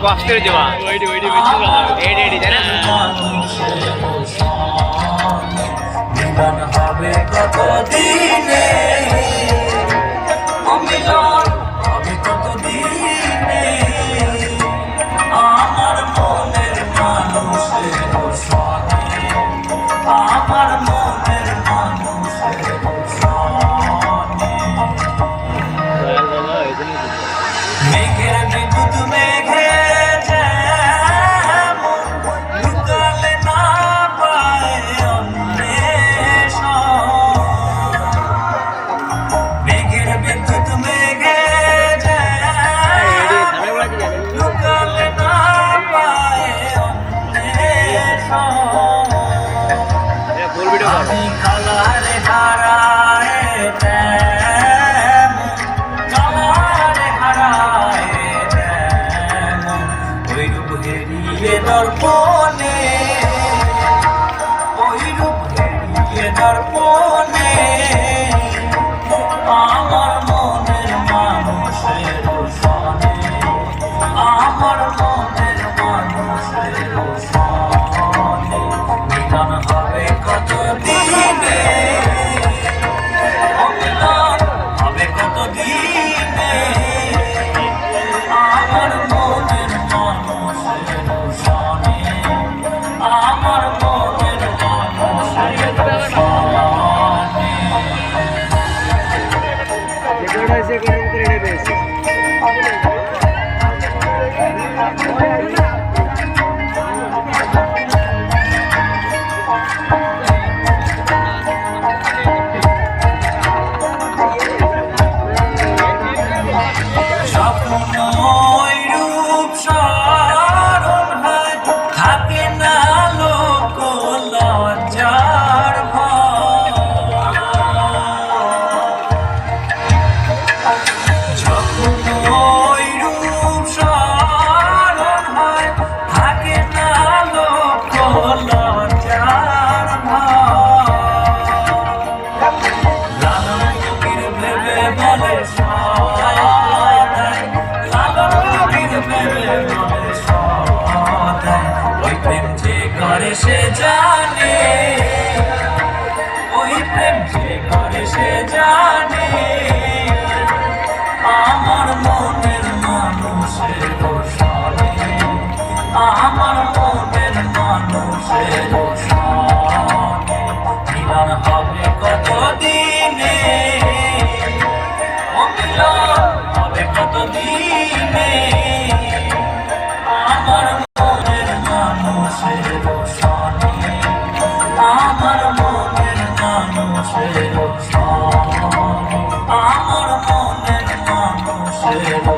বাস্কের দেওয়া ওইটি বেশি ভালো এডি এডি তাই না হবে কত দিনে অমিলন হবে কত দিনে আমার মনের মানুষের সনে আমার মনের মানুষের সনে মেঘের বিদ্যুৎ মেঘে কালারে হারায় কালারে হারায় ওই রূপ হেরিয়ে দর্পণে ওই রূপ হেরিয়ে দর্পণে আমার মনের মানুষের সনে আমার মনের মানুষের সনে মিলন হবে কত দিনে অমিলন হবে কত দিনে আমার মনের মানুষের সনে আমার মনের মানুষের সনে সে জানে ওই প্রেম যে করে সে জানে আমার মনের মানুষের সনে আমার মনের মানুষের সনে মিলন হবে কত দিনে মিলন হবে কত দিনে আমার মনের মানুষের সনে আমার মনের মানুষের সনে আমার মনের মানুষের